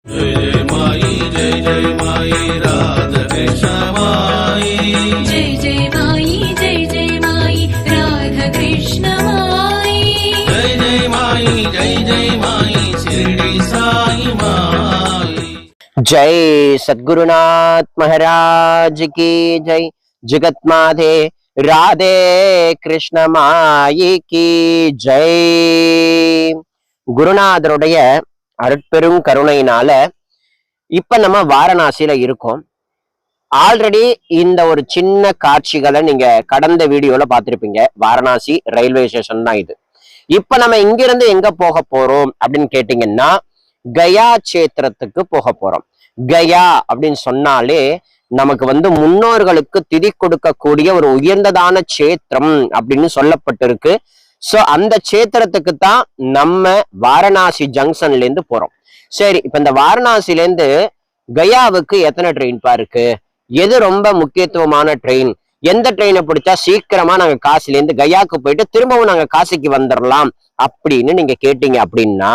जय जय माई जय जय माई राधा कृष्ण माई जय जय माई जय जय माई राधा कृष्ण माई जय जय माई शिरडी साई माई। जय सद्गुरुनाथ महाराज की जय। जगत माते राधे कृष्ण माई की जय। குருநாதருடைய அருட்பெரும் கருணையினால இப்ப நம்ம வாரணாசியில இருக்கோம். ஆல்ரெடி இந்த ஒரு சின்ன காட்சிகளை நீங்க கடந்த வீடியோல பார்த்திருப்பீங்க. வாரணாசி ரயில்வே ஸ்டேஷன் தான் இது. இப்ப நம்ம இங்கிருந்து எங்க போக போறோம் அப்படின்னு கேட்டீங்கன்னா கயா சேத்திரத்துக்கு போக போறோம். கயா அப்படின்னு சொன்னாலே நமக்கு முன்னோர்களுக்கு திதி கொடுக்கக்கூடிய ஒரு உயர்ந்ததான சேத்திரம் அப்படின்னு சொல்லப்பட்டிருக்கு. சோ அந்த சேத்திரத்துக்கு தான் நம்ம வாரணாசி ஜங்ஷன்ல இருந்து போறோம். சரி, இப்ப இந்த வாரணாசில இருந்து கயாவுக்கு எத்தனை ட்ரெயின் இருக்கு, எது ரொம்ப முக்கியத்துவமான ட்ரெயின், எந்த ட்ரெயினை பிடிச்சா சீக்கிரமா நாங்க காசில இருந்து கயாவுக்கு போயிட்டு திரும்பவும் நாங்க காசிக்கு வந்துடலாம் அப்படின்னு நீங்க கேட்டீங்க அப்படின்னா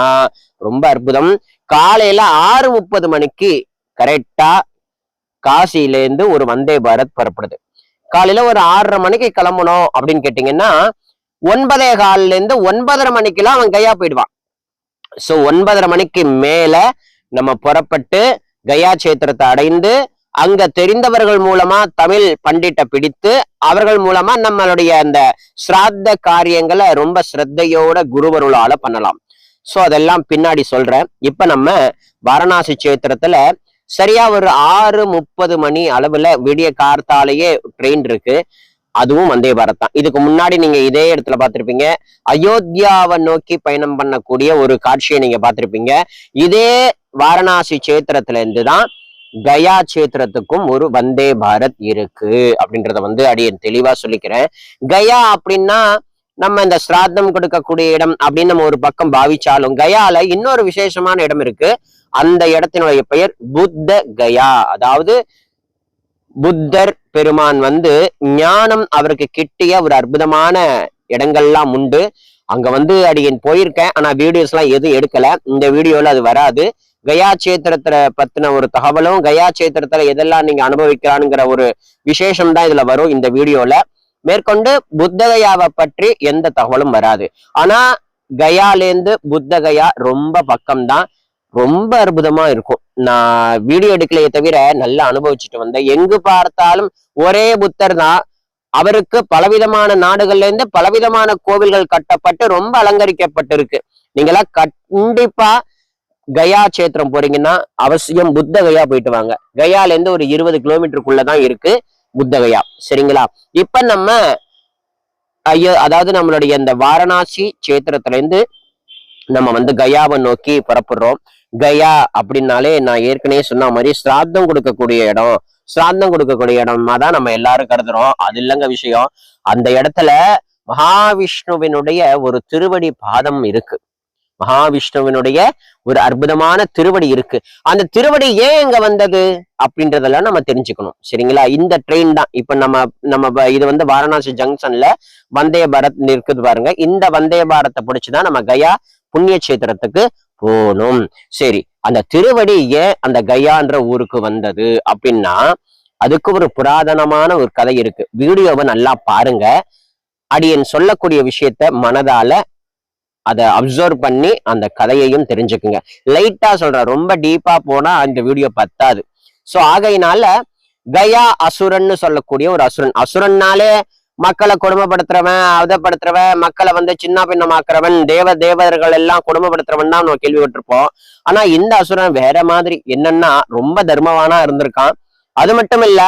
ரொம்ப அற்புதம். காலையில 6:30 மணிக்கு கரெக்டா காசில இருந்து ஒரு வந்தே பாரத் புறப்படுது. காலையில ஒரு 6:30 மணிக்கு கிளம்பணும் அப்படின்னு கேட்டீங்கன்னா 9:15 இருந்து 9:30 மணிக்கெல்லாம் அவன் கயா போயிடுவான். சோ 9:30 மணிக்கு மேல நம்ம புறப்பட்டு கயா சேத்திரத்தை அடைந்து அங்க தெரிந்தவர்கள் மூலமா தமிழ் பண்டிட்ட பிடித்து அவர்கள் மூலமா நம்மளுடைய அந்த ஸ்ராத்த காரியங்களை ரொம்ப ஸ்ரத்தையோட குருவருளால பண்ணலாம். சோ அதெல்லாம் பின்னாடி சொல்றேன். இப்ப நம்ம வாரணாசி சேத்திரத்துல சரியா ஒரு 6:30 மணி அளவுல விடிய கார்த்தாலேயே ட்ரெயின் இருக்கு. அதுவும் வந்தே பாரத் தான். இதுக்கு முன்னாடி நீங்க இதே இடத்துல பார்த்திருப்பீங்க. அயோத்தியாவை நோக்கி பயணம் பண்ணக்கூடிய ஒரு காட்சியை நீங்க பார்த்திருப்பீங்க. இதே வாரணாசி சேத்திரத்துல இருந்துதான் கயா சேத்திரத்துக்கும் ஒரு வந்தே பாரத் இருக்கு அப்படின்றத அடியேன் தெளிவா சொல்லிக்கிறேன். கயா அப்படின்னா நம்ம இந்த ஸ்ராத்தம் கொடுக்கக்கூடிய இடம் அப்படின்னு நம்ம ஒரு பக்கம் பாவிச்சாலும் கயால இன்னொரு விசேஷமான இடம் இருக்கு. அந்த இடத்தினுடைய பெயர் புத்த கயா. அதாவது புத்தர் பெருமான் ஞானம் அவருக்கு கிட்டிய ஒரு அற்புதமான இடங்கள்லாம் உண்டு. அங்க அடியேன் போயிருக்கேன். ஆனா வீடியோஸ் எல்லாம் எதுவும் எடுக்கல. இந்த வீடியோல அது வராது. கயா சேத்திரத்துல பத்தின ஒரு தகவலும் கயா சேத்திரத்துல எதெல்லாம் நீங்க அனுபவிக்கலாம்ங்கிற ஒரு விசேஷம் தான் இதுல வரும் இந்த வீடியோல. மேற்கொண்டு புத்த கயாவை பற்றி எந்த தகவலும் வராது. ஆனா கயாலேருந்து புத்த கயா ரொம்ப பக்கம்தான். ரொம்ப அற்புதமா இருக்கும். நான் வீடியோ எடுக்கலையே தவிர நல்லா அனுபவிச்சுட்டு வந்தேன். எங்கு பார்த்தாலும் ஒரே புத்தர் தான். அவருக்கு பலவிதமான நாடுகள்ல இருந்து பலவிதமான கோவில்கள் கட்டப்பட்டு ரொம்ப அலங்கரிக்கப்பட்டிருக்கு. நீங்களா கண்டிப்பா கயா சேத்திரம் போறீங்கன்னா அவசியம் புத்த கயா போயிட்டு வாங்க. கயால இருந்து ஒரு 20 கிலோமீட்டருக்குள்ளதான் இருக்கு புத்த கயா. சரிங்களா? இப்ப நம்ம அதாவது நம்மளுடைய இந்த வாரணாசி சேத்திரத்துல இருந்து நம்ம கயாவை நோக்கி புறப்படுறோம். கயா அப்படின்னாலே நான் ஏற்கனவே சொன்ன மாதிரி ஸ்ராத்தம் கொடுக்கக்கூடிய இடம். ஸ்ராத்தம் கொடுக்கக்கூடிய இடமா தான் நம்ம எல்லாரும் கருதுறோம். அது இல்லைங்க விஷயம். அந்த இடத்துல மகாவிஷ்ணுவினுடைய ஒரு திருவடி பாதம் இருக்கு. மகாவிஷ்ணுவினுடைய ஒரு அற்புதமான திருவடி இருக்கு. அந்த திருவடி ஏன் இங்க வந்தது அப்படின்றதெல்லாம் நம்ம தெரிஞ்சுக்கணும். சரிங்களா? இந்த ட்ரெயின் தான் இப்ப நம்ம இது வாரணாசி ஜங்ஷன்ல வந்தே பாரத் இருக்குது பாருங்க. இந்த வந்தே பாரத்தை பிடிச்சுதான் நம்ம கயா புண்ணிய சேத்திரத்துக்கு போகணும். சரி, அந்த திருவடி ஏன் அந்த கயான்ற ஊருக்கு வந்தது அப்படின்னா அதுக்கு ஒரு புராதனமான ஒரு கதை இருக்கு. வீடியோவை நல்லா பாருங்க. அடியன் சொல்லக்கூடிய விஷயத்த மனதால அதை அப்சர்வ் பண்ணி அந்த கதையையும் தெரிஞ்சுக்குங்க. லைட்டா சொல்றேன், ரொம்ப டீப்பா போனா அந்த வீடியோ பத்தாது. சோ ஆகையினால கயா அசுரன்னு சொல்லக்கூடிய ஒரு அசுரன். அசுரன்னாலே மக்களை கொடுமைப்படுத்துறவன், அவதப்படுத்துறவன், மக்களை சின்ன பின்னமாக்குறவன், தேவர்கள் எல்லாம் கொடுமைப்படுத்துறவன் தான் நம்ம கேள்விப்பட்டிருப்போம். ஆனா இந்த அசுரன் வேற மாதிரி. என்னன்னா ரொம்ப தர்மவானா இருந்திருக்கான். அது மட்டும் இல்ல,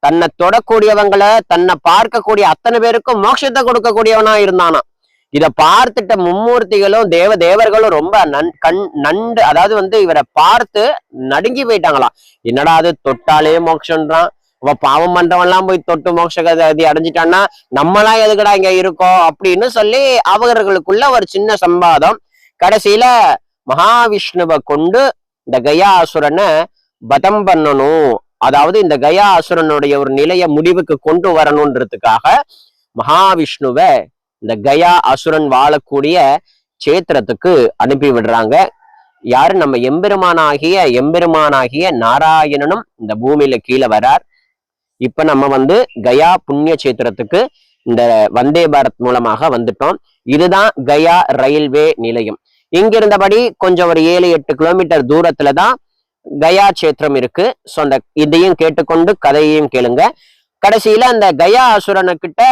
தன்னை தொடக்கூடியவங்களை, தன்னை பார்க்கக்கூடிய அத்தனை பேருக்கும் மோட்சத்தை கொடுக்கக்கூடியவனா இருந்தானா. இத பார்த்துட்ட மும்மூர்த்திகளும் தேவர்களும் ரொம்ப நண்டு அதாவது இவரை பார்த்து நடுங்கி போயிட்டாங்களாம். என்னடா அது தொட்டாலே மோட்சம்ன்றான், அவ பாவம் பண்றவன் எல்லாம் போய் தொட்டு மோட்ச கதி அடைஞ்சிட்டான்னா நம்மளாம் எதுக்கடா இங்க இருக்கோம் அப்படின்னு சொல்லி அவர்களுக்குள்ள ஒரு சின்ன சம்பாதம். கடைசியில மகாவிஷ்ணுவை கொண்டு இந்த கயா அசுரனை வதம் பண்ணணும், அதாவது இந்த கயா அசுரனுடைய ஒரு நிலைய முடிவுக்கு கொண்டு வரணும்ன்றதுக்காக மகாவிஷ்ணுவை இந்த கயா அசுரன் வாழக்கூடிய சேத்திரத்துக்கு அனுப்பி விடுறாங்க. யாரு நம்ம எம்பெருமானாகிய நாராயணனும் இந்த பூமியில கீழே வரார். இப்ப நம்ம வந்து கயா புண்ணிய சேத்திரத்துக்கு இந்த வந்தே பாரத் மூலமாக வந்துட்டோம். இதுதான் கயா ரயில்வே நிலையம். இங்கிருந்தபடி கொஞ்சம் ஒரு 7-8 கிலோமீட்டர் தூரத்துலதான் கயா சேத்திரம் இருக்கு. ஸோ அந்த இதையும் கேட்டுக்கொண்டு கதையையும் கேளுங்க. கடைசியில அந்த கயா அசுரனுக்கிட்ட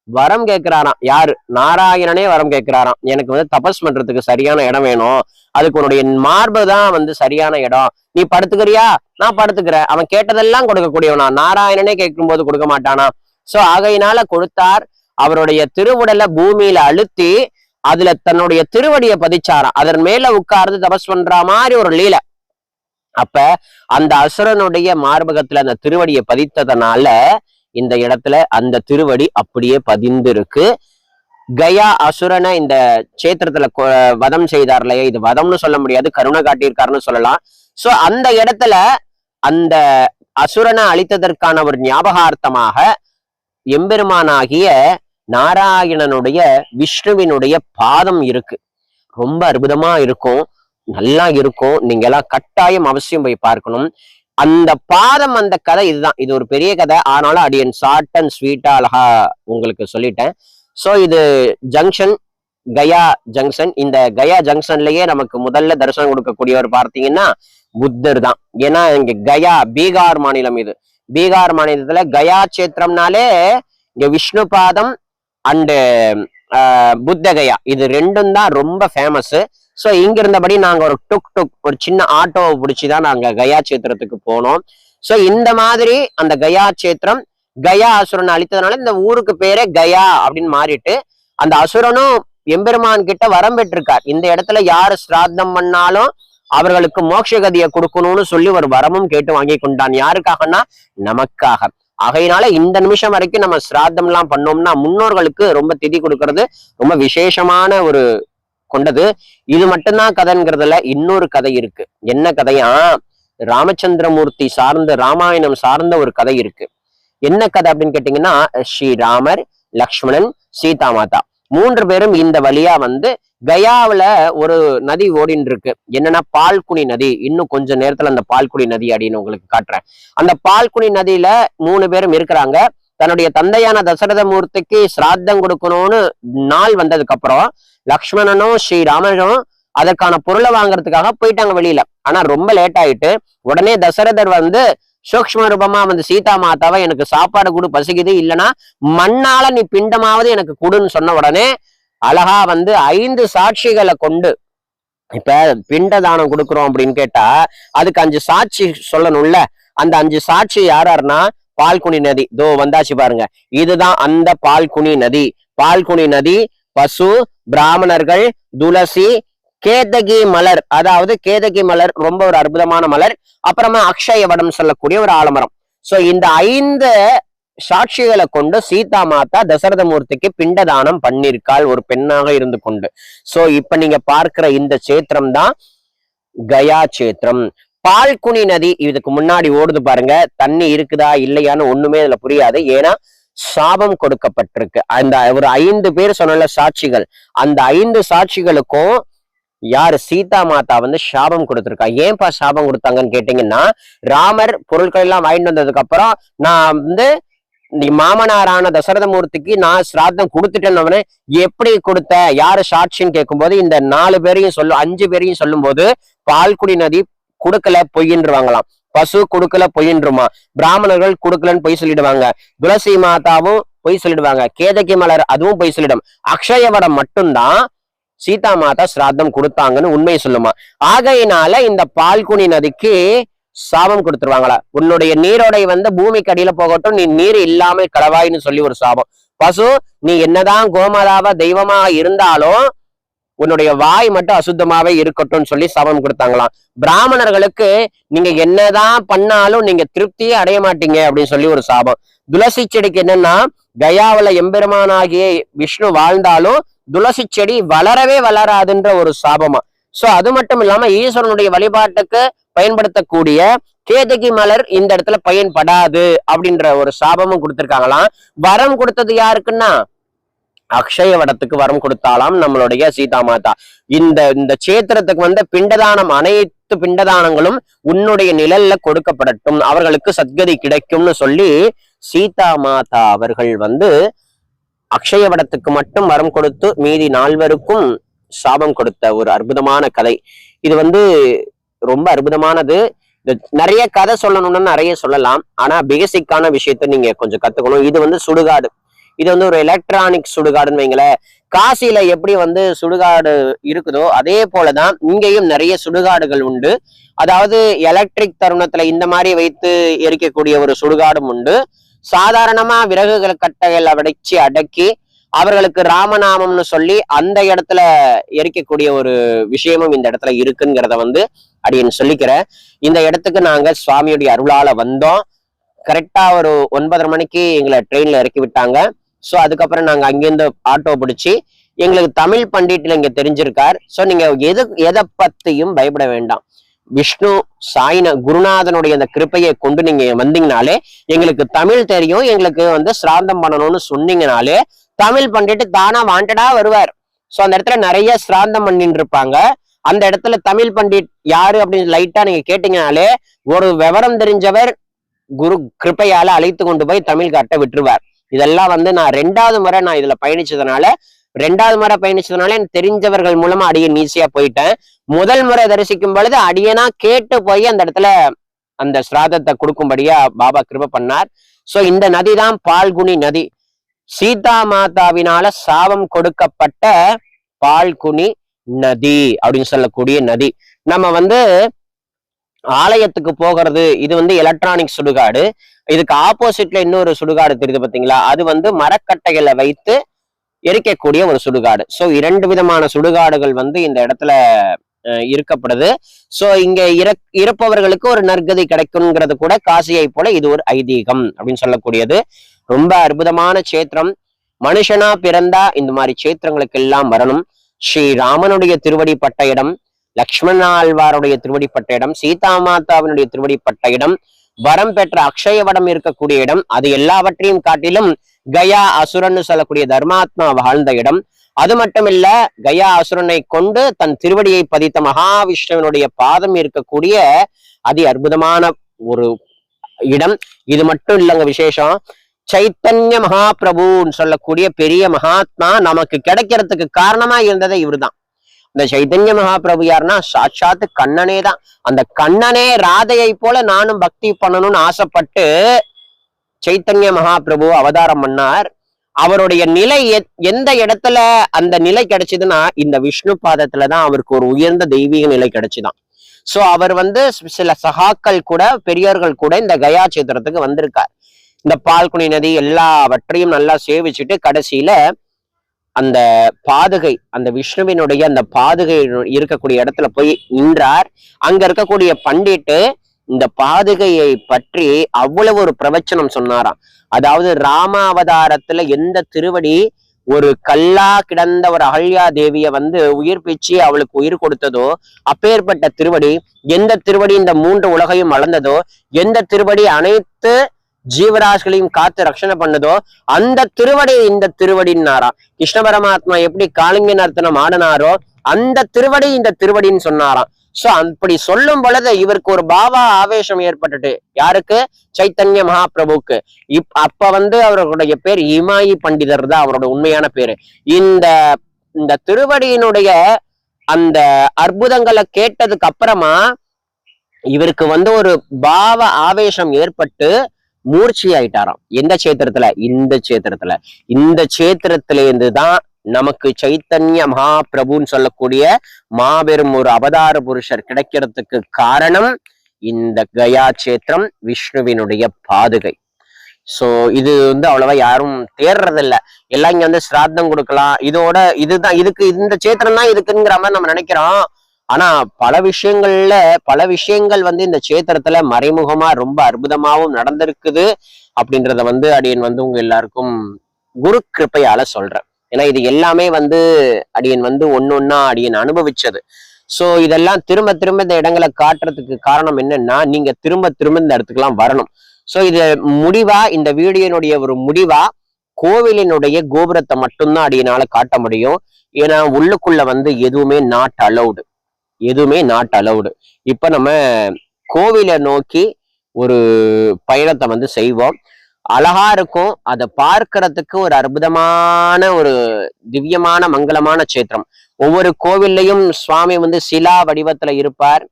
வரம் கேட்கிறாராம். யாரு? நாராயணனே வரம் கேட்கிறாராம். எனக்கு வந்து தபஸ் பண்றதுக்கு சரியான இடம் வேணும், அதுக்கு உன்னுடைய மார்பு தான் வந்து சரியான இடம், நீ படுத்துக்கிறியா? நான் படுத்துக்கிறேன். அவன் கேட்டதெல்லாம் கொடுக்கக்கூடியவனா? நாராயணனே கேட்கும் போது கொடுக்க மாட்டானா? சோ ஆகையினால கொடுத்தார். அவருடைய திருவுடலை பூமியில அழுத்தி அதுல தன்னுடைய திருவடியை பதிச்சாராம். அதன் மேல உட்கார்ந்து தபஸ் பண்ற மாதிரி ஒரு லீலை. அப்ப அந்த அசுரனுடைய மார்பகத்துல அந்த திருவடியை பதித்ததனால இந்த இடத்துல அந்த திருவடி அப்படியே பதிந்து இருக்கு. கயா அசுரனை இந்த சேத்திரத்துல வதம் செய்தார் இல்லையா, இது வதம்னு சொல்ல முடியாது, கருணை காட்டியிருக்காருன்னு சொல்லலாம். சோ அந்த இடத்துல அந்த அசுரனை அழித்ததற்கான ஒரு ஞாபகார்த்தமாக எம்பெருமானாகிய நாராயணனுடைய விஷ்ணுவினுடைய பாதம் இருக்கு. ரொம்ப அற்புதமா இருக்கும், நல்லா இருக்கும். நீங்க எல்லாம் கட்டாயம் அவசியம் போய் பார்க்கணும். அந்த பாதம், அந்த கதை இதுதான். இது ஒரு பெரிய கதை, ஆனாலும் அடியன் ஷார்ட் அண்ட் ஸ்வீட்டா அழகா உங்களுக்கு சொல்லிட்டேன். சோ இது ஜங்ஷன், கயா ஜங்ஷன். இந்த கயா ஜங்ஷன்லயே நமக்கு முதல்ல தரிசனம் கொடுக்கக்கூடியவர் பார்த்தீங்கன்னா புத்தர் தான். ஏன்னா இங்க கயா பீகார் மாநிலம். இது பீகார் மாநிலத்துல கயா சேத்திரம்னாலே இங்க விஷ்ணு பாதம் அண்டு புத்த கயா இது ரெண்டும் தான் ரொம்ப ஃபேமஸ். ஸோ இங்க இருந்தபடி நாங்க ஒரு ஒரு சின்ன ஆட்டோவை பிடிச்சிதான் நாங்க கயா சேத்திரத்துக்கு போனோம். ஸோ இந்த மாதிரி அந்த கயா சேத்திரம் கயா அசுரனை அழித்ததுனால இந்த ஊருக்கு பேரே கயா அப்படின்னு மாறிட்டு, அந்த அசுரனும் எம்பெருமான் கிட்ட வரம் பெற்றிருக்கார். இந்த இடத்துல யாரு சிராத்தம் பண்ணாலும் அவர்களுக்கு மோட்சகதியை கொடுக்கணும்னு சொல்லி ஒரு வரமும் கேட்டு வாங்கி கொண்டான். யாருக்காகனா? நமக்காக. ஆகையினால இந்த நிமிஷம் வரைக்கும் நம்ம சிராத்தம் எல்லாம் பண்ணோம்னா முன்னோர்களுக்கு ரொம்ப திதி கொடுக்கறது ரொம்ப விசேஷமான ஒரு கொண்டது. இது மட்டும்தான் கதைங்கிறதுல இன்னொரு கதை இருக்கு. என்ன கதையா? ராமச்சந்திரமூர்த்தி சார்ந்த, ராமாயணம் சார்ந்த ஒரு கதை இருக்கு. என்ன கதை அப்படின்னு கேட்டீங்கன்னா, ஸ்ரீராமர், லக்ஷ்மணன், சீதா மாதா 3 பேரும் இந்த வழியா வந்து கயாவுல ஒரு நதி ஓடின்னு இருக்கு. என்னன்னா பால்குனி நதி. இன்னும் கொஞ்ச நேரத்துல அந்த பால்குனி நதி அப்படின்னு உங்களுக்கு காட்டுறேன். அந்த பால்குனி நதியில 3 பேரும் இருக்கிறாங்க. தன்னுடைய தந்தையான தசரத மூர்த்திக்கு சிராத்தம் கொடுக்கணும்னு நாள் வந்ததுக்கு அப்புறம் லக்ஷ்மணனும் ஸ்ரீராமனும் அதற்கான பொருளை வாங்குறதுக்காக போயிட்டாங்க வெளியில. ஆனா ரொம்ப லேட் ஆயிட்டு உடனே தசரதர் வந்து சூக்ஷ்ம ரூபமா வந்து சீதா மாதாவை எனக்கு சாப்பாடு கொடு, பசிக்குது, இல்லைன்னா மண்ணால நீ பிண்டமாவது எனக்கு கொடுன்னு சொன்ன உடனே அழகா வந்து 5 சாட்சிகளை கொண்டு, இப்ப பிண்ட தானம் கொடுக்குறோம் அப்படின்னு கேட்டா அதுக்கு 5 சாட்சி சொல்லணும்ல. அந்த 5 சாட்சி யாருன்னா பால்குனி நதி. தோ வந்தாச்சு பாருங்க, இதுதான் அந்த பால்குனி நதி. பால்குனி நதி, பசு, பிராமணர்கள், துளசி, கேதகி மலர். அதாவது கேதகி மலர் ரொம்ப ஒரு அற்புதமான மலர். அப்புறமா அக்ஷயவடம் சொல்லக்கூடிய ஒரு ஆலமரம். சோ இந்த 5 சாட்சிகளை கொண்டு சீதா மாதா தசரத மூர்த்திக்கு பிண்டதானம் பண்ணிருக்காள், ஒரு பெண்ணாக இருந்து கொண்டு. சோ இப்ப நீங்க பார்க்கிற இந்த சேத்திரம் தான் கயா சேத்திரம். பால்குனி நதி இதுக்கு முன்னாடி ஓடுது பாருங்க. தண்ணி இருக்குதா இல்லையான்னு ஒண்ணுமே இதுல புரியாது. ஏன்னா சாபம் கொடுக்கப்பட்டிருக்கு. அந்த ஒரு 5 பேர் சொன்ன சாட்சிகள், அந்த 5 சாட்சிகளுக்கும் யாரு? சீதா மாதா வந்து சாபம் கொடுத்திருக்கா. ஏன்பா சாபம் கொடுத்தாங்கன்னு கேட்டீங்கன்னா, ராமர் பொருட்கள் எல்லாம் வாங்கிட்டு வந்ததுக்கு அப்புறம் நான் வந்து மாமனாரான தசரத மூர்த்திக்கு நான் சிராத்தம் கொடுத்துட்டேன்னு எப்படி கொடுத்த, யாரு சாட்சின்னு கேட்கும்போது இந்த 4 பேரையும் 5 பேரையும் சொல்லும் போது பால்குடி நதி கொடுக்கல பொய்யின்றுவாங்களாம், பசு கொடுக்கல பொய்யின்றுமா, பிராமணர்கள் கொடுக்கலன்னு பொய் சொல்லிடுவாங்க, துளசி மாதாவும் பொய் சொல்லிடுவாங்க, கேதகி மலர் அதுவும் பொய் சொல்லிடும், அக்ஷயவடம் மட்டும்தான் சீதா மாதா சிராத்தம் கொடுத்தாங்கன்னு உண்மையை சொல்லுமா. ஆகையினால இந்த பால்குனி நதிக்கு சாபம் கொடுத்துருவாங்களா. உன்னுடைய நீரோடை வந்து பூமிக்கு அடியில போகட்டும், நீ நீர் இல்லாமல் கடவாயின்னு சொல்லி ஒரு சாபம். பசு நீ என்னதான் கோமாதாவா தெய்வமாக இருந்தாலும் உன்னுடைய வாய் மட்டும் அசுத்தமாவே இருக்கட்டும்னு சொல்லி சாபம் கொடுத்தாங்களாம். பிராமணர்களுக்கு நீங்க என்னதான் பண்ணாலும் நீங்க திருப்தியே அடைய மாட்டீங்க அப்படின்னு சொல்லி ஒரு சாபம். துளசி செடிக்கு என்னன்னா, கயாவுல எம்பெருமானாகிய விஷ்ணு வாழ்ந்தாலும் துளசி செடி வளரவே வளராதுன்ற ஒரு சாபமா. சோ அது மட்டும் இல்லாம ஈஸ்வரனுடைய வழிபாட்டுக்கு பயன்படுத்தக்கூடிய கேதகி மலர் இந்த இடத்துல பயன்படாது அப்படின்ற ஒரு சாபமும் கொடுத்திருக்காங்களாம். வரம் கொடுத்தது யாருக்குன்னா அக்ஷய வடத்துக்கு வரம் கொடுத்தாலாம் நம்மளுடைய சீதா மாதா. இந்த இந்த சேத்திரத்துக்கு வந்த பிண்டதானம், அனைத்து பிண்டதானங்களும் உன்னுடைய நிழல்ல கொடுக்கப்படட்டும், அவர்களுக்கு சத்கதி கிடைக்கும்னு சொல்லி சீதா மாதா அவர்கள் வந்து அக்ஷய வடத்துக்கு மட்டும் வரம் கொடுத்து மீதி 4 சாபம் கொடுத்த ஒரு அற்புதமான கதை. இது வந்து ரொம்ப அற்புதமானது. நிறைய கதை சொல்லணும்னு நிறைய சொல்லலாம், ஆனா பேசிக்கான விஷயத்த நீங்க கொஞ்சம் கத்துக்கணும். இது வந்து சுடுகாடு, இது வந்து ஒரு எலக்ட்ரானிக் சுடுகாடுன்னு வைங்களேன். காசியில எப்படி வந்து சுடுகாடு இருக்குதோ அதே போலதான் இங்கேயும் நிறைய சுடுகாடுகள் உண்டு. அதாவது எலக்ட்ரிக் தருணத்துல இந்த மாதிரி வைத்து எரிக்கக்கூடிய ஒரு சுடுகாடும் உண்டு. சாதாரணமா விறகுகள் கட்டைகளை வடிச்சு அடக்கி அவர்களுக்கு ராமநாமம்னு சொல்லி அந்த இடத்துல எரிக்கக்கூடிய ஒரு விஷயமும் இந்த இடத்துல இருக்குங்கிறத வந்து அப்படின்னு சொல்லிக்கிறேன். இந்த இடத்துக்கு நாங்க சுவாமியுடைய அருளால வந்தோம். கரெக்டா ஒரு 9:30 மணிக்கு எங்களை ட்ரெயின்ல இறக்கி விட்டாங்க. ஸோ அதுக்கப்புறம் நாங்க அங்கிருந்து ஆட்டோ பிடிச்சி, எங்களுக்கு தமிழ் பண்டிட்ல இங்க தெரிஞ்சிருக்கார். ஸோ நீங்க எதை பத்தியும் பயப்பட வேண்டாம். விஷ்ணு சாயின குருநாதனுடைய அந்த கிருப்பையை கொண்டு நீங்க வந்தீங்கனாலே எங்களுக்கு தமிழ் தெரியும், எங்களுக்கு வந்து சிராந்தம் பண்ணணும்னு சொன்னீங்கனாலே தமிழ் பண்டிட்டு தானா வாண்டடா வருவார். ஸோ அந்த இடத்துல நிறைய சிராந்தம் பண்ணிட்டு இருப்பாங்க. அந்த இடத்துல தமிழ் பண்டிட் யாரு அப்படின்னு லைட்டா நீங்க கேட்டீங்கனாலே ஒரு விவரம் தெரிஞ்சவர் குரு கிருப்பையால அழைத்து கொண்டு போய் தமிழ் காட்ட விட்டுருவார். இதெல்லாம் வந்து நான் 2வது முறை நான் இதுல பயணிச்சதுனால எனக்கு தெரிஞ்சவர்கள் மூலமா அடியன் ஈஸியா போயிட்டேன். முதல் முறை தரிசிக்கும் பொழுது அடியனா கேட்டு போய் அந்த இடத்துல அந்த சிராதத்தை கொடுக்கும்படியா பாபா கிருபை பண்ணார். சோ இந்த நதி தான் பால்குனி நதி. சீதா மாதாவினால சாபம் கொடுக்கப்பட்ட பால்குனி நதி அப்படின்னு சொல்லக்கூடிய நதி. நம்ம வந்து ஆலயத்துக்கு போகிறது, இது வந்து எலக்ட்ரானிக் சுடுகாடு. இதுக்கு ஆப்போசிட்ல இன்னொரு சுடுகாடு தெரியுது பாத்தீங்களா, அது வந்து மரக்கட்டைகளை வைத்து எரிக்கக்கூடிய ஒரு சுடுகாடு. சோ 2 விதமான சுடுகாடுகள் வந்து இந்த இடத்துல இருக்கப்படுது. சோ இங்க இருப்பவர்களுக்கு ஒரு நற்கதி கிடைக்குங்கிறது கூட காசியை போல இது ஒரு ஐதீகம் அப்படின்னு சொல்லக்கூடியது. ரொம்ப அற்புதமான சேத்திரம். மனுஷனா பிறந்தா இந்த மாதிரி சேத்திரங்களுக்கு எல்லாம் வரணும். ஸ்ரீராமனுடைய திருவடிப்பட்ட இடம், லக்ஷ்மண ஆழ்வாருடைய திருவடிப்பட்ட இடம், சீதா மாதாவினுடைய திருவடிப்பட்ட இடம், வரம் பெற்ற அக்ஷய வடம் இருக்கக்கூடிய இடம், அது எல்லாவற்றையும் காட்டிலும் கயா அசுரன் சொல்லக்கூடிய தர்மாத்மா வாழ்ந்த இடம். அது மட்டும் இல்ல, கயா அசுரனை கொண்டு தன் திருவடியை பதித்த மகாவிஷ்ணுவனுடைய பாதம் இருக்கக்கூடிய அதி அற்புதமான ஒரு இடம். இது மட்டும் இல்லைங்க விசேஷம், சைத்தன்ய மகாபிரபுன்னு சொல்லக்கூடிய பெரிய மகாத்மா நமக்கு கிடைக்கிறதுக்கு காரணமா இருந்ததே இவருதான். இந்த சைத்தன்ய மகாபிரபு யாருன்னா சாட்சாத்து கண்ணனே தான். அந்த கண்ணனே ராதையை போல நானும் பக்தி பண்ணணும்னு ஆசைப்பட்டு சைத்தன்ய மகாபிரபு அவதாரம் பண்ணார். அவருடைய நிலை எந்த இடத்துல அந்த நிலை கிடைச்சதுன்னா இந்த விஷ்ணு பாதத்துலதான் அவருக்கு ஒரு உயர்ந்த தெய்வீக நிலை கிடைச்சுதான். சோ அவர் வந்து சில சகாக்கள் கூட பெரியவர்கள் கூட இந்த கயா சேத்திரத்துக்கு வந்திருக்கார். இந்த பால்குனி நதி எல்லாவற்றையும் நல்லா சேவிச்சுட்டு கடைசியில அந்த பாதுகை, அந்த விஷ்ணுவினுடைய அந்த பாதுகை இருக்கக்கூடிய இடத்துல போய் நின்றார். அங்க இருக்கக்கூடிய பண்டிட்டு இந்த பாதுகையை பற்றி அவ்வளவு ஒரு பிரவச்சனம் சொன்னாராம். அதாவது ராம அவதாரத்துல எந்த திருவடி ஒரு கல்லா கிடந்த ஒரு அகல்யா தேவிய வந்து உயிர்ப்பிச்சு அவளுக்கு உயிர் கொடுத்ததோ அப்பேற்பட்ட திருவடி, எந்த திருவடி இந்த 3 உலகையும் அளந்ததோ, எந்த திருவடி அனைத்து ஜீவராசிகளையும் காத்து ரட்சணை பண்ணதோ அந்த திருவடி இந்த திருவடின்னாராம். கிருஷ்ண பரமாத்மா எப்படி காளிங்க நர்த்தனம் ஆடினாரோ அந்த திருவடி இந்த திருவடின்னு சொன்னாராம். சோ அப்படி சொல்லும் பொழுது இவருக்கு ஒரு பாவா ஆவேசம் ஏற்பட்டுட்டு, யாருக்கு? சைத்தன்ய மகாபிரபுக்கு. அப்ப வந்து அவர்களுடைய பேர் இமாயி பண்டிதர் தான் அவரோட உண்மையான பேரு. இந்த திருவடியினுடைய அந்த அற்புதங்களை கேட்டதுக்கு அப்புறமா இவருக்கு வந்து ஒரு பாவ ஆவேசம் ஏற்பட்டு மூர்ச்சி ஆயிட்டாராம். எந்த சேத்திரத்துல? இந்த சேத்திரத்திலேருந்து தான் நமக்கு சைத்தன்ய மகாபிரபுன்னு சொல்லக்கூடிய மாபெரும் ஒரு அவதார புருஷர் கிடைக்கிறதுக்கு காரணம் இந்த கயா சேத்திரம், விஷ்ணுவினுடைய பாதுகை. சோ இது வந்து அவ்வளவா யாரும் தேர்றதில்ல. எல்லாம் இங்க வந்து சிராத்தம் கொடுக்கலாம், இதுதான் இதுக்கு இந்த சேத்திரம் தான் இதுக்குங்கிற மாதிரி நம்ம நினைக்கிறோம். ஆனா பல விஷயங்கள் வந்து இந்த சேத்திரத்துல மறைமுகமா ரொம்ப அற்புதமாவும் நடந்திருக்குது அப்படின்றத வந்து அடியன் வந்து உங்க எல்லாருக்கும் குரு கிருப்பையால சொல்றேன். ஏன்னா இது எல்லாமே வந்து அடியன் வந்து ஒன்னொன்னா அடியன் அனுபவிச்சது. சோ இதெல்லாம் திரும்ப இந்த இடங்களை காட்டுறதுக்கு காரணம் என்னன்னா, நீங்க திரும்ப இந்த இடத்துக்குலாம் வரணும். சோ இது முடிவா, இந்த வீடியோனுடைய ஒரு முடிவா கோவிலினுடைய கோபுரத்தை மட்டும்தான் அடியனால காட்ட முடியும். ஏன்னா உள்ளுக்குள்ள வந்து எதுவுமே நாட் அலௌடு, எதுவுமே நாட் அலௌடு. இப்ப நம்ம கோவிலை நோக்கி ஒரு பயணத்தை வந்து செய்வோம். அழகா இருக்கும். அதை பார்க்கறதுக்கு ஒரு அற்புதமான ஒரு திவ்யமான மங்களமான சேத்திரம். ஒவ்வொரு கோவில்லையும் சுவாமி வந்து சிலா வடிவத்துல இருப்பார்,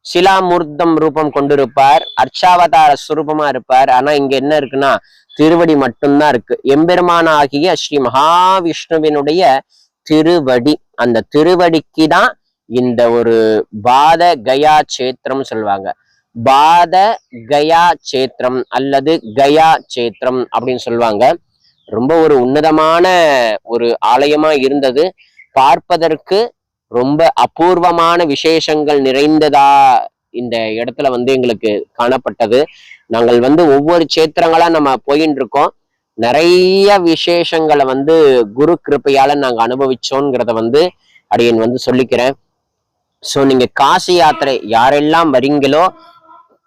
சிலாமூர்த்தம் ரூபம் கொண்டிருப்பார், அர்ச்சாவதார சுரூபமா இருப்பார். ஆனா இங்க என்ன இருக்குன்னா திருவடி மட்டும்தான் இருக்கு. எம்பெருமானாகிய ஸ்ரீ மகாவிஷ்ணுவினுடைய திருவடி. அந்த திருவடிக்கு தான் இந்த ஒரு பாத கயா சேத்திரம் சொல்லுவாங்க. பாத கயா சேத்திரம் அல்லது கயா சேத்திரம் அப்படின்னு சொல்லுவாங்க. ரொம்ப ஒரு உன்னதமான ஒரு ஆலயமா இருந்தது. பார்ப்பதற்கு ரொம்ப அபூர்வமான விசேஷங்கள் நிறைந்ததா இந்த இடத்துல வந்து எங்களுக்கு காணப்பட்டது. நாங்கள் வந்து ஒவ்வொரு சேத்திரங்களா நம்ம போயின்னு இருக்கோம். நிறைய விசேஷங்களை வந்து குரு கிருப்பையால நாங்க அனுபவிச்சோங்கிறத வந்து அடியன் வந்து சொல்லிக்கிறேன். ஸோ நீங்க காசி யாத்திரை யாரெல்லாம் வரீங்களோ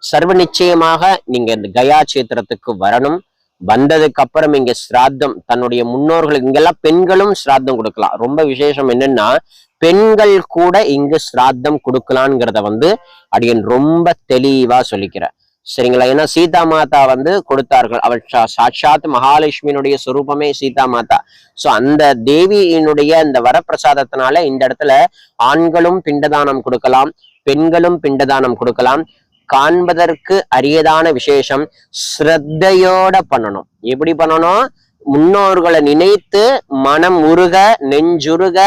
சர்வ நிச்சயமாக நீங்க இந்த கயா சேத்திரத்துக்கு வரணும். வந்ததுக்கு அப்புறம் இங்க சிராத்தம் தன்னுடைய முன்னோர்களுக்கு, இங்கெல்லாம் பெண்களும் சிராத்தம் கொடுக்கலாம். ரொம்ப விசேஷம் என்னன்னா பெண்கள் கூட இங்கு சிராத்தம் கொடுக்கலாங்கிறத வந்து அடியன் ரொம்ப தெளிவா சொல்லிக்கிறேன். சரிங்களா? ஏன்னா சீதா மாதா வந்து கொடுத்தார்கள். அவள் சாட்சாத் மகாலட்சுமியினுடைய சொரூபமே சீதா மாதா. சோ அந்த தேவியினுடைய இந்த வரப்பிரசாதத்தினால இந்த இடத்துல ஆண்களும் பிண்டதானம் கொடுக்கலாம், பெண்களும் பிண்டதானம் கொடுக்கலாம். காண்பதற்கு அரியதான விசேஷம். ஸ்ரத்தையோட பண்ணணும். எப்படி பண்ணணும்? முன்னோர்களை நினைத்து மனம் உருக நெஞ்சுருக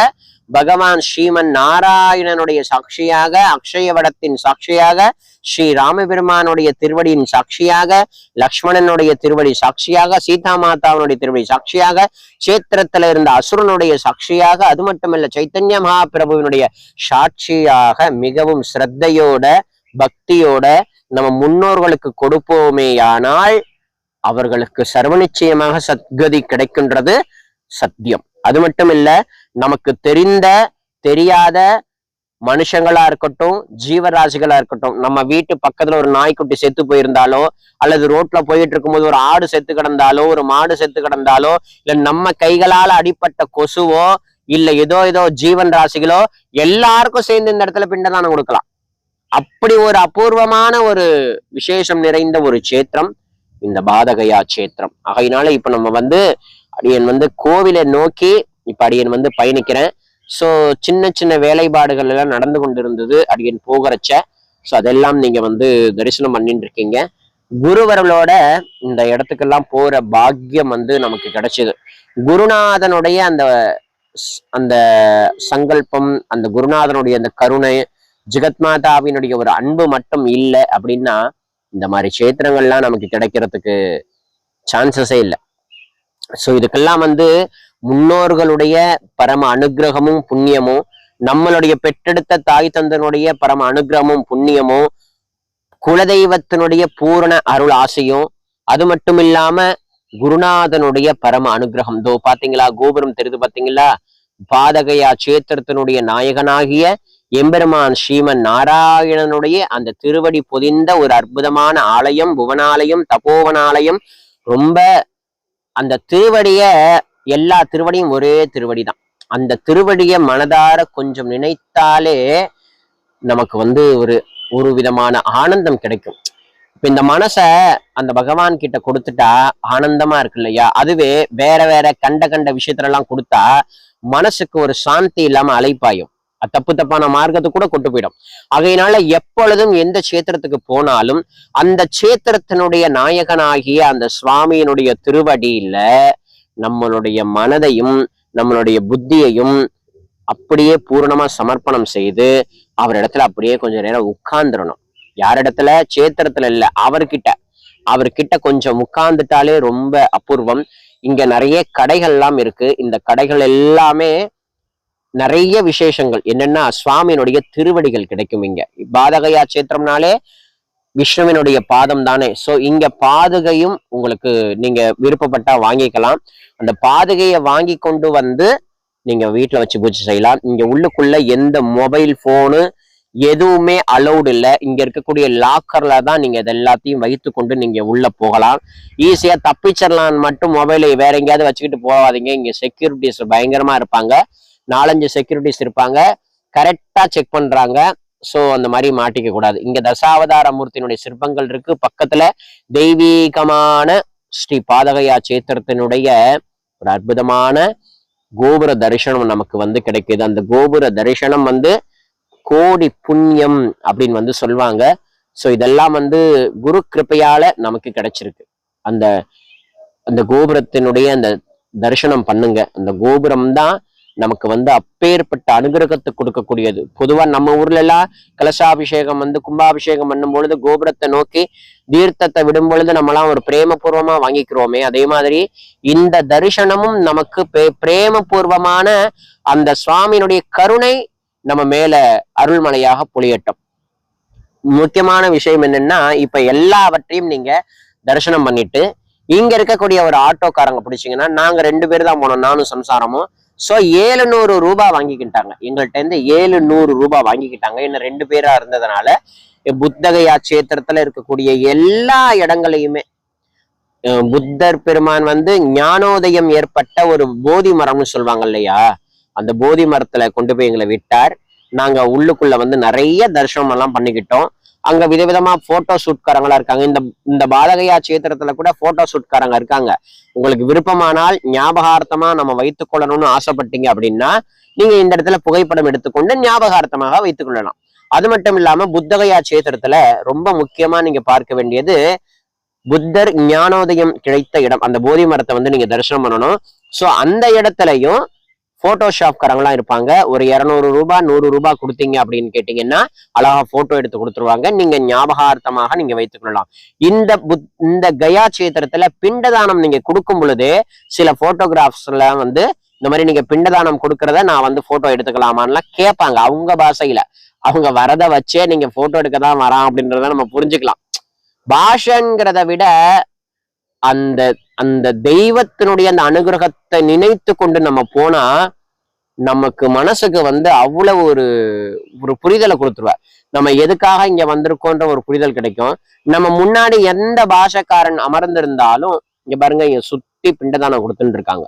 பகவான் ஸ்ரீமன் நாராயணனுடைய சாட்சியாக, அக்ஷயவடத்தின் சாட்சியாக, ஸ்ரீ ராமபெருமானுடைய திருவடியின் சாட்சியாக, லக்ஷ்மணனுடைய திருவடி சாட்சியாக, சீதா மாதாவுடைய திருவடி சாட்சியாக, சேத்திரத்துல இருந்த அசுரனுடைய சாட்சியாக, அது மட்டுமல்ல சைத்தன்ய மகாபிரபுவினுடைய சாட்சியாக மிகவும் ஸ்ரத்தையோட பக்தியோட நம்ம முன்னோர்களுக்கு கொடுப்போமேயானால் அவர்களுக்கு சர்வ நிச்சயமாக சத்கதி கிடைக்கின்றது சத்தியம். அது மட்டும் இல்ல, நமக்கு தெரிந்த தெரியாத மனுஷங்களா இருக்கட்டும், ஜீவராசிகளா இருக்கட்டும், நம்ம வீட்டு பக்கத்துல ஒரு நாய்க்குட்டி செத்து போயிருந்தாலோ, அல்லது ரோட்ல போயிட்டு இருக்கும்போது ஒரு ஆடு செத்து கிடந்தாலோ, ஒரு மாடு செத்து கிடந்தாலோ, இல்ல நம்ம கைகளால அடிப்பட்ட கொசுவோ, இல்ல ஏதோ ஜீவன் ராசிகளோ எல்லாருக்கும் சேர்ந்து இந்த இடத்துல பிண்டதானம் கொடுக்கலாம். அப்படி ஒரு அபூர்வமான ஒரு விசேஷம் நிறைந்த ஒரு சேத்திரம் இந்த பாதகயா சேத்திரம். ஆகையினால இப்ப நம்ம வந்து அடியன் வந்து கோவிலை நோக்கி இப்ப அடியன் வந்து பயணிக்கிறேன். ஸோ சின்ன சின்ன வேலைப்பாடுகள் எல்லாம் நடந்து கொண்டிருந்தது அடியன் போகிறச்ச. ஸோ அதெல்லாம் நீங்க வந்து தரிசனம் பண்ணிட்டு இருக்கீங்க. குருவர்களோட இந்த இடத்துக்கெல்லாம் போற பாக்கியம் வந்து நமக்கு கிடைச்சது. குருநாதனுடைய அந்த அந்த சங்கல்பம், அந்த குருநாதனுடைய அந்த கருணை, ஜெகத்மாதாவினுடைய ஒரு அன்பு மட்டும் இல்லை அப்படின்னா இந்த மாதிரி சேத்திரங்கள்லாம் நமக்கு கிடைக்கிறதுக்கு சான்சஸே இல்லை. ஸோ இதுக்கெல்லாம் வந்து முன்னோர்களுடைய பரம அனுகிரகமும் புண்ணியமும், நம்மளுடைய பெற்றெடுத்த தாய் தந்தனுடைய பரம அனுகிரகமும் புண்ணியமும், குலதெய்வத்தினுடைய பூரண அருள் ஆசையும், அது மட்டும் இல்லாம குருநாதனுடைய பரம அனுகிரகம். தோ பாத்தீங்களா கோபுரம் தெரியுது பாத்தீங்களா? பாதகையா சேத்திரத்தினுடைய நாயகனாகிய எம்பெருமான் ஸ்ரீமன் நாராயணனுடைய அந்த திருவடி பொதிந்த ஒரு அற்புதமான ஆலயம், புவனாலயம், தபோவனாலயம். ரொம்ப அந்த திருவடிய, எல்லா திருவடியும் ஒரே திருவடி தான். அந்த திருவடிய மனதார கொஞ்சம் நினைத்தாலே நமக்கு வந்து ஒரு விதமான ஆனந்தம் கிடைக்கும். இப்ப இந்த மனசை அந்த பகவான் கிட்ட கொடுத்துட்டா ஆனந்தமா இருக்கு இல்லையா? அதுவே வேற கண்ட விஷயத்துல எல்லாம் கொடுத்தா மனசுக்கு ஒரு சாந்தி இல்லாம அலைப்பாயும், தப்பான மார்க்கத்துக்கு கூட கொண்டு போயிடும். ஆகையினால எப்பொழுதும் எந்த சேத்திரத்துக்கு போனாலும் அந்த சேத்திரத்தினுடைய நாயகனாகிய அந்த சுவாமியினுடைய திருவடியில நம்மளுடைய மனதையும் நம்மளுடைய புத்தியையும் அப்படியே பூரணமா சமர்ப்பணம் செய்து அவரிடத்துல அப்படியே கொஞ்ச நேரம் உட்கார்ந்துடணும். யாரிடத்துல? சேத்திரத்துல இல்ல, அவர்கிட்ட கொஞ்சம் உட்கார்ந்துட்டாலே ரொம்ப அபூர்வம். இங்க நிறைய கடைகள்லாம் இருக்கு. இந்த கடைகள் எல்லாமே நிறைய விசேஷங்கள் என்னன்னா சுவாமியினுடைய திருவடிகள் கிடைக்கும். இங்க பாதகையா சேத்திரம்னாலே விஷ்ணுவினுடைய பாதம் தானே. சோ இங்க பாதுகையும் உங்களுக்கு நீங்க விருப்பப்பட்டா வாங்கிக்கலாம். அந்த பாதுகையை வாங்கி கொண்டு வந்து நீங்க வீட்டுல வச்சு பூஜை செய்யலாம். இங்க உள்ளுக்குள்ள எந்த மொபைல் போனு எதுவுமே அலௌடு இல்லை. இங்க இருக்கக்கூடிய லாக்கர்ல தான் நீங்க இது எல்லாத்தையும் வைத்து கொண்டு நீங்க உள்ள போகலாம். ஈஸியா தப்பிச்சிடலாம். மட்டும் மொபைலை வேற எங்கேயாவது வச்சுக்கிட்டு போகாதீங்க. இங்க செக்யூரிட்டிஸ் பயங்கரமா இருப்பாங்க. 4-5 செக்யூரிட்டிஸ் இருப்பாங்க. கரெக்டா செக் பண்றாங்க. சோ அந்த மாதிரி மாட்டிக்க கூடாது. இங்க தசாவதார மூர்த்தியினுடைய சிற்பங்கள் இருக்கு. பக்கத்துல தெய்வீகமான ஸ்ரீ பாதகையா சேத்திரத்தினுடைய ஒரு அற்புதமான கோபுர தரிசனம் நமக்கு வந்து கிடைக்குது. அந்த கோபுர தரிசனம் வந்து கோடி புண்ணியம் அப்படின்னு சொல்லுவாங்க. சோ இதெல்லாம் குரு கிருப்பையால நமக்கு கிடைச்சிருக்கு. அந்த அந்த கோபுரத்தினுடைய அந்த தரிசனம் பண்ணுங்க. அந்த கோபுரம் தான் நமக்கு அப்பேற்பட்ட அனுகிரகத்தை கொடுக்கக்கூடியது. பொதுவா நம்ம ஊர்ல எல்லாம் கலசாபிஷேகம் கும்பாபிஷேகம் பண்ணும் பொழுது கோபுரத்தை நோக்கி தீர்த்தத்தை விடும் பொழுது நம்மளாம் ஒரு பிரேமபூர்வமா வாங்கிக்கிறோமே, அதே மாதிரி இந்த தரிசனமும் நமக்கு பிரேமபூர்வமான அந்த சுவாமியினுடைய கருணை நம்ம மேல அருள்மலையாக பொழியட்டும். முக்கியமான விஷயம் என்னன்னா, இப்ப எல்லாவற்றையும் நீங்க தரிசனம் பண்ணிட்டு இங்க இருக்கக்கூடிய ஒரு ஆட்டோக்காரங்க பிடிச்சிங்கன்னா, நாங்க 2 பேர் தான் போனோம், நானும் சம்சாரமும். சோ 700 ரூபாய் வாங்கிக்கிட்டாங்க. எங்கள்கிட்ட இருந்து 700 ரூபாய் வாங்கிக்கிட்டாங்க. இன்னும் 2 பேரா இருந்ததுனால புத்தகையா சேத்திரத்துல இருக்கக்கூடிய எல்லா இடங்களையுமே புத்தர் பெருமான் ஞானோதயம் ஏற்பட்ட ஒரு போதி மரம்னு சொல்லுவாங்க இல்லையா, அந்த போதி மரத்துல கொண்டு போய் எங்களை விட்டார். நாங்க உள்ளுக்குள்ள நிறைய தரிசனம் எல்லாம் பண்ணிக்கிட்டோம். அங்க விதவிதமா போட்டோ ஷூட்காரங்களா இருக்காங்க. இந்த பாதகையா சேத்திரத்துல கூட போட்டோ ஷூட்காரங்க இருக்காங்க. உங்களுக்கு விருப்பமானால் ஞாபகார்த்தமா நம்ம வைத்துக் கொள்ளணும்னு ஆசைப்பட்டீங்க அப்படின்னா நீங்க இந்த இடத்துல புகைப்படம் எடுத்துக்கொண்டு ஞாபகார்த்தமாக வைத்துக் கொள்ளலாம். அது மட்டும் இல்லாம புத்தகையா சேத்திரத்துல ரொம்ப முக்கியமா நீங்க பார்க்க வேண்டியது புத்தர் ஞானோதயம் கிடைத்த இடம். அந்த போதி மரத்தை நீங்க தரிசனம் பண்ணணும். சோ அந்த இடத்துலயும் போட்டோஷாப்காரங்களாம் இருப்பாங்க. ஒரு 200 ரூபாய் 100 ரூபாய் கொடுத்தீங்க அப்படின்னு கேட்டீங்கன்னா அழகா போட்டோ எடுத்து கொடுத்துருவாங்க. நீங்க ஞாபகார்த்தமாக நீங்க வைத்துக் கொள்ளலாம். இந்த கயா சேத்திரத்துல பிண்டதானம் நீங்க கொடுக்கும் பொழுதே சில போட்டோகிராஃப்ஸ்ல இந்த மாதிரி நீங்க பிண்டதானம் கொடுக்கறத நான் போட்டோ எடுத்துக்கலாமான்லாம் கேட்பாங்க. அவங்க பாஷையில அவங்க வரத வச்சே நீங்க போட்டோ எடுக்க தான் வரான் அப்படின்றத நம்ம புரிஞ்சுக்கலாம். பாஷங்கிறத விட அந்த அந்த தெய்வத்தினுடைய அந்த அனுகிரகத்தை நினைத்து கொண்டு நம்ம போனா நமக்கு மனசுக்கு அவ்வளவு ஒரு புரிதலை கொடுத்துருவார். நம்ம எதுக்காக இங்க வந்திருக்கோன்ற ஒரு புரிதல் கிடைக்கும். நம்ம முன்னாடி எந்த பாஷக்காரன் அமர்ந்திருந்தாலும் இங்க பாருங்க, இங்க சுத்தி பிண்டதானம் கொடுத்துட்டு இருக்காங்க.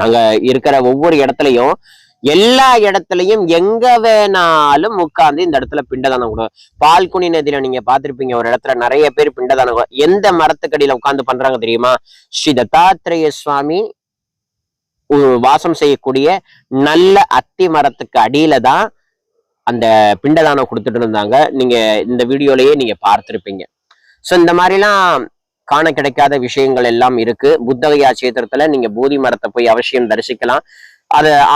நாங்க இருக்கிற ஒவ்வொரு இடத்துலயும் எல்லா இடத்துலயும் எங்க வேணாலும் உட்கார்ந்து இந்த இடத்துல பிண்டதானம் கொடுக்கும். பால்குனி நதியில நீங்க பாத்திருப்பீங்க, ஒரு இடத்துல நிறைய பேர் பிண்டதானம் எந்த மரத்துக்கடியில உட்கார்ந்து பண்றாங்க தெரியுமா? ஸ்ரீ தத்தாத்திரேய சுவாமி வாசம் செய்யக்கூடிய நல்ல அத்தி மரத்துக்கு அடியில தான் அந்த பிண்டதானம் கொடுத்துட்டு இருந்தாங்க. நீங்க இந்த வீடியோலயே நீங்க பார்த்திருப்பீங்க. சோ இந்த மாதிரிலாம் காண கிடைக்காத விஷயங்கள் எல்லாம் இருக்கு. புத்தகையா சேத்திரத்துல நீங்க போதி மரத்தை போய் அவசியம் தரிசிக்கலாம்.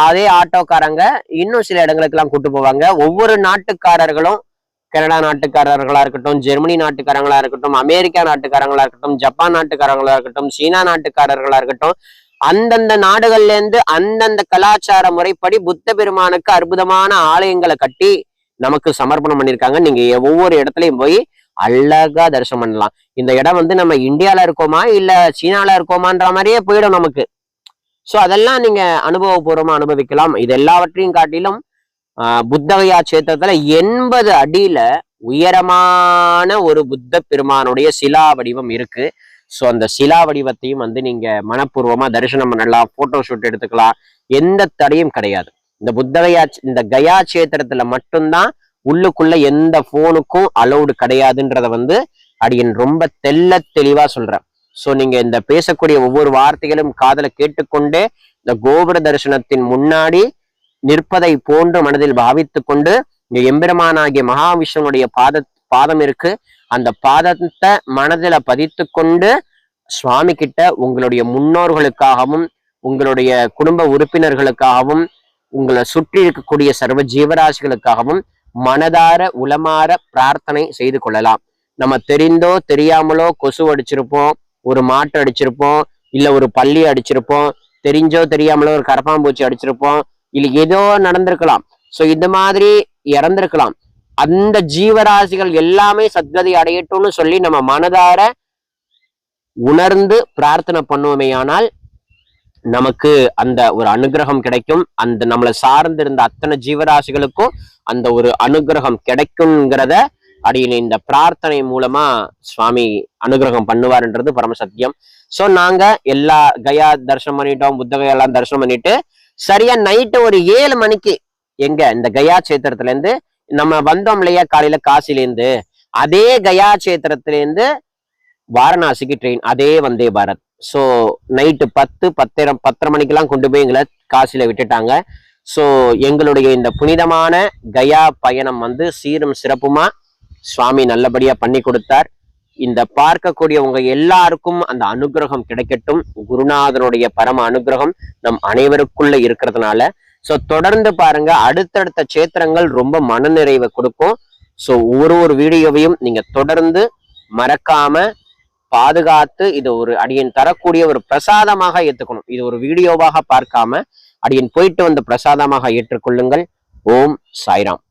அதே ஆட்டோக்காரங்க இன்னும் சில இடங்களுக்கு எல்லாம் கூட்டு போவாங்க. ஒவ்வொரு நாட்டுக்காரர்களும் கனடா நாட்டுக்காரர்களா இருக்கட்டும், ஜெர்மனி நாட்டுக்காரங்களா இருக்கட்டும், அமெரிக்கா நாட்டுக்காரங்களா இருக்கட்டும், ஜப்பான் நாட்டுக்காரங்களா இருக்கட்டும், சீனா நாட்டுக்காரர்களா இருக்கட்டும், அந்தந்த நாடுகள்ல இருந்து அந்தந்த கலாச்சார முறைப்படி புத்த பெருமானுக்கு அற்புதமான ஆலயங்களை கட்டி நமக்கு சமர்ப்பணம் பண்ணியிருக்காங்க. நீங்க ஒவ்வொரு இடத்துலயும் போய் அழகா தரிசனம் பண்ணலாம். இந்த இடம் நம்ம இந்தியால இருக்கோமா இல்ல சீனால இருக்கோமான்ற மாதிரியே போயிடும் நமக்கு. சோ அதெல்லாம் நீங்க அனுபவபூர்வமா அனுபவிக்கலாம். இது எல்லாவற்றையும் காட்டிலும் புத்தகையா சேத்திரத்துல 80 அடியில உயரமான ஒரு புத்த பெருமானுடைய சிலா வடிவம் இருக்கு. சோ அந்த சிலா வடிவத்தையும் நீங்க மனப்பூர்வமா தரிசனம் பண்ணலாம், போட்டோ ஷூட் எடுத்துக்கலாம். எந்த தடையும் கிடையாது. இந்த கயா சேத்திரத்துல மட்டும்தான் உள்ளுக்குள்ள எந்த போனுக்கும் அலௌடு கிடையாதுன்றத அடியன் ரொம்ப தெளிவா சொல்றேன். சோ நீங்க இந்த பேசக்கூடிய ஒவ்வொரு வார்த்தைகளும் காதல கேட்டுக்கொண்டே இந்த கோபுர தரிசனத்தின் முன்னாடி நிற்பதை போன்று மனதில் பாவித்து கொண்டு இங்க எம்பெருமானாகிய மகாவிஷ்ணுடைய பாதம் இருக்கு. அந்த பாதத்தை மனதில பதித்து கொண்டு சுவாமி கிட்ட உங்களுடைய முன்னோர்களுக்காகவும் உங்களுடைய குடும்ப உறுப்பினர்களுக்காகவும் உங்களை சுற்றி இருக்கக்கூடிய சர்வ ஜீவராசிகளுக்காகவும் மனதார உளமாற பிரார்த்தனை செய்து கொள்ளலாம். நம்ம தெரிந்தோ தெரியாமலோ கொசு அடிச்சிருப்போம், ஒரு மாட்டு அடிச்சிருப்போம், இல்ல ஒரு பள்ளி அடிச்சிருப்போம், தெரிஞ்சோ தெரியாமலோ ஒரு கரப்பாம்பூச்சி அடிச்சிருப்போம், இல்ல ஏதோ நடந்திருக்கலாம். சோ இந்த மாதிரி இறந்திருக்கலாம். அந்த ஜீவராசிகள் எல்லாமே சத்கதி அடையட்டும்னு சொல்லி நம்ம மனதார உணர்ந்து பிரார்த்தனை பண்ணுவோமேயானால் நமக்கு அந்த ஒரு அனுகிரகம் கிடைக்கும். அந்த நம்மளை சார்ந்திருந்த அத்தனை ஜீவராசிகளுக்கும் அந்த ஒரு அனுகிரகம் கிடைக்குங்கிறத அடியின் இந்த பிரார்த்தனை மூலமா சுவாமி அனுகிரகம் பண்ணுவாருன்றது பரம சத்தியம். சோ நாங்க எல்லா கயா தரிசனம் பண்ணிட்டோம், புத்த கயா எல்லாம் தரிசனம் பண்ணிட்டு சரியா நைட்டு ஒரு 7 மணிக்கு எங்க இந்த கயா சேத்திரத்துல இருந்து நம்ம வந்தோம் இல்லையா காலையில காசிலேருந்து, அதே கயா சேத்திரத்துல இருந்து வாரணாசிக்கு ட்ரெயின், அதே வந்தே பாரத். ஸோ நைட்டு 10:30 மணிக்கெல்லாம் கொண்டு போய் எங்களை காசில விட்டுட்டாங்க. ஸோ எங்களுடைய இந்த புனிதமான கயா பயணம் வந்து சீரும் சிறப்புமா சுவாமி நல்லபடியா பண்ணி கொடுத்தார். இந்த பார்க்கக்கூடிய உங்க எல்லாருக்கும் அந்த அனுகிரகம் கிடைக்கட்டும். குருநாதனுடைய பரம அனுகிரகம் நம் அனைவருக்குள்ள இருக்கிறதுனால ஸோ தொடர்ந்து பாருங்க. அடுத்தடுத்த சேத்திரங்கள் ரொம்ப மனநிறைவை கொடுக்கும். ஸோ ஒரு வீடியோவையும் நீங்க தொடர்ந்து மறக்காம பாதுகாத்து இது ஒரு அடியன் தரக்கூடிய ஒரு பிரசாதமாக ஏற்றுக்கணும். இது ஒரு வீடியோவாக பார்க்காம அடியன் போயிட்டு வந்த பிரசாதமாக ஏற்றுக்கொள்ளுங்கள். ஓம் சாய்ராம்.